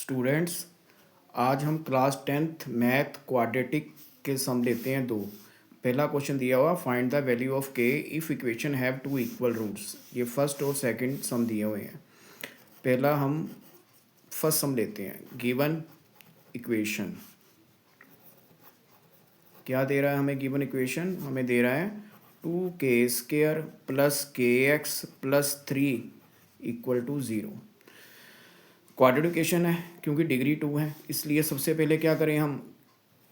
Students, आज हम class 10th math quadratic के सम लेते हैं दो। पहला क्वेश्चन दिया हुआ, find the value of k if equation have two equal roots. ये फर्स्ट और सेकंड सम दिए हुए हैं। पहला हम फर्स्ट सम लेते हैं। गिवन इक्वेशन क्या दे रहा है हमें? गिवन इक्वेशन हमें दे रहा है 2k² plus kx plus 3 equal to 0। Quadratic equation है, क्योंकि डिग्री 2 है, इसलिए सबसे पहले क्या करें, हम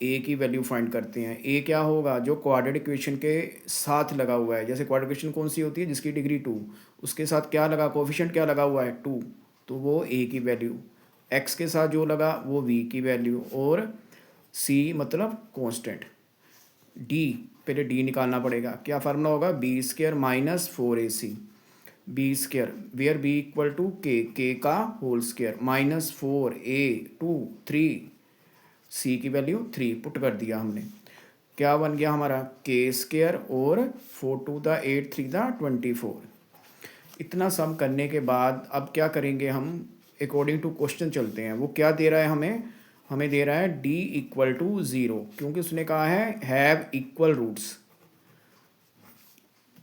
ए की वैल्यू फाइंड करते हैं। ए क्या होगा? जो क्वाड्रेटिक इक्वेशन के साथ लगा हुआ है। जैसे क्वाड्रेटिक इक्वेशन कौन सी होती है? जिसकी डिग्री 2, उसके साथ क्या लगा, कोफिशिएंट क्या लगा हुआ है? 2, तो वो ए की वैल्यू। एक्स के साथ जो लगा वो वी की वैल्यू, और सी मतलब कांस्टेंट। डी, पहले डी निकालना पड़ेगा। क्या फार्मूला होगा? b² minus 4ac। b² where b equal to k का होल स्क्वायर माइनस 4a 3 सी की वैल्यू 3 पुट कर दिया हमने। क्या बन गया हमारा? k² और 4 टू द 8 3 द 24। इतना सम करने के बाद अब क्या करेंगे हम? अकॉर्डिंग टू क्वेश्चन चलते हैं। वो क्या दे रहा है हमें? हमें दे रहा है d इक्वल टू 0, क्योंकि उसने कहा है have equal roots.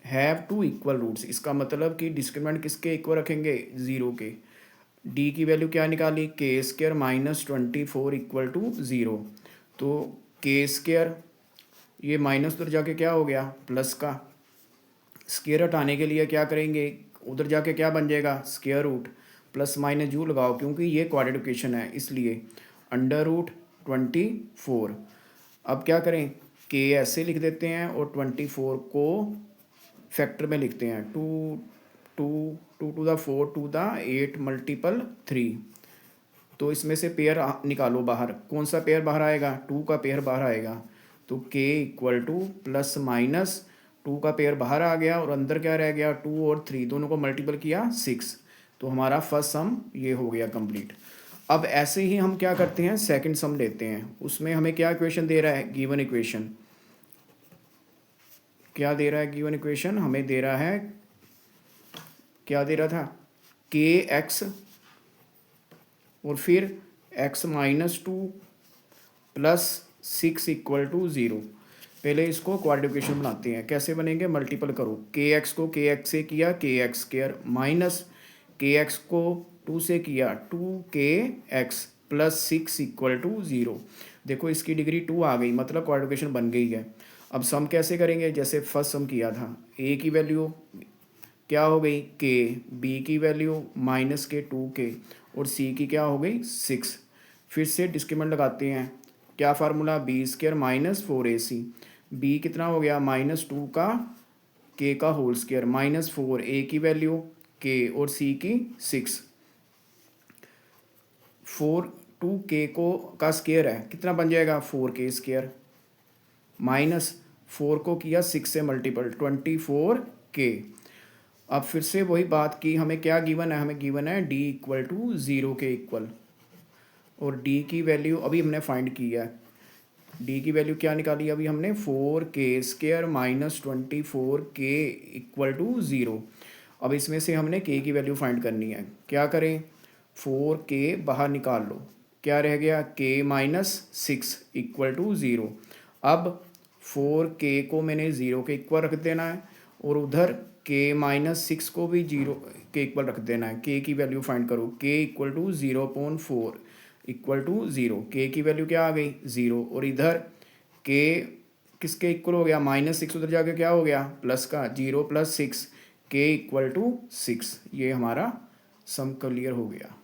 Have two equal roots, इसका मतलब कि डिस्क्रिमिनेंट किसके इक्वल रखेंगे? 0 के। डी की वैल्यू क्या निकाली? k² minus 24 equal to 0। तो k², ये माइनस उधर जाके क्या हो गया? प्लस का। स्क्वायर हटाने के लिए क्या करेंगे? उधर जाके क्या बन जाएगा? Square root. प्लस माइनस जू लगाओ, क्योंकि ये क्वाड्रेटिक इक्वेशन है, इसलिए √24। अब क्या करें? k ऐसे लिख देते हैं और 24 को फैक्टर में लिखते हैं। 2 to the 4 to the 8 multiple 3। तो इसमें से पेयर निकालो बाहर। कौन सा पेयर बाहर आएगा? 2 का पेयर बाहर आएगा। तो k equal two plus minus 2 का पेयर बाहर आ गया, और अंदर क्या रह गया? 2 और 3 दोनों को मल्टीपल किया 6। तो हमारा फर्स्ट सम ये हो गया कंप्लीट। अब ऐसे ही हम क्या करते हैं? सेकंड सम लेते हैं। उसमें हमें क्या इक्वेशन दे रहा है? Given equation. क्या दे रहा है गिवन इक्वेशन? हमें दे रहा है, क्या दे रहा था? kx और फिर x minus 2 plus 6 equal to 0। पहले इसको क्वाड्रेटिक इक्वेशन बनाते हैं। कैसे बनेंगे? मल्टीपल करो। kx को kx से किया kx² माइनस kx को 2 से किया 2kx प्लस 6 इक्वल टू 0। देखो इसकी डिग्री 2 आ गई, मतलब क्वाड्रेटिक इक्वेशन बन गई है। अब सम कैसे करेंगे? जैसे फर्स्ट सम किया था। a की वैल्यू क्या हो गई? k, b की वैल्यू माइनस के 2k, और c की क्या हो गई? 6। फिर से डिस्क्रिमिनेंट लगाते हैं। क्या formula? b² minus 4ac। b कितना हो गया? माइनस 2 का k का होल स्क्वायर माइनस 4, a की वैल्यू k और c की 6। 4 2k को का स्क्वायर है, कितना बन जाएगा? 4k² माइनस 4 को किया 6 से मल्टीपल 24k। अब फिर से वही बात की, हमें क्या गिवन है? हमें गिवन है d इक्वल टू 0 के इक्वल, और d की वैल्यू अभी हमने फाइंड की है। d की वैल्यू क्या निकाली अभी हमने? 4k² minus 24k equal to 0। अब इसमें से हमने k की वैल्यू फाइंड करनी है। क्या करें? 4k बाहर निकाल लो, क्या रह गया? k minus 6 equal to 0। अब 4k को मैंने 0 के इक्वल रख देना है, और उधर k माइनस 6 को भी 0 के इक्वल रख देना है। k की वैल्यू फाइंड करो। k equal to 0.4 equal to 0। k की वैल्यू क्या आ गई? 0। और इधर k किसके इक्वल हो गया? माइनस 6 उधर जाके क्या हो गया? प्लस का। 0 प्लस 6, k इक्वल टू 6। ये हमारा सम क्लियर हो गया।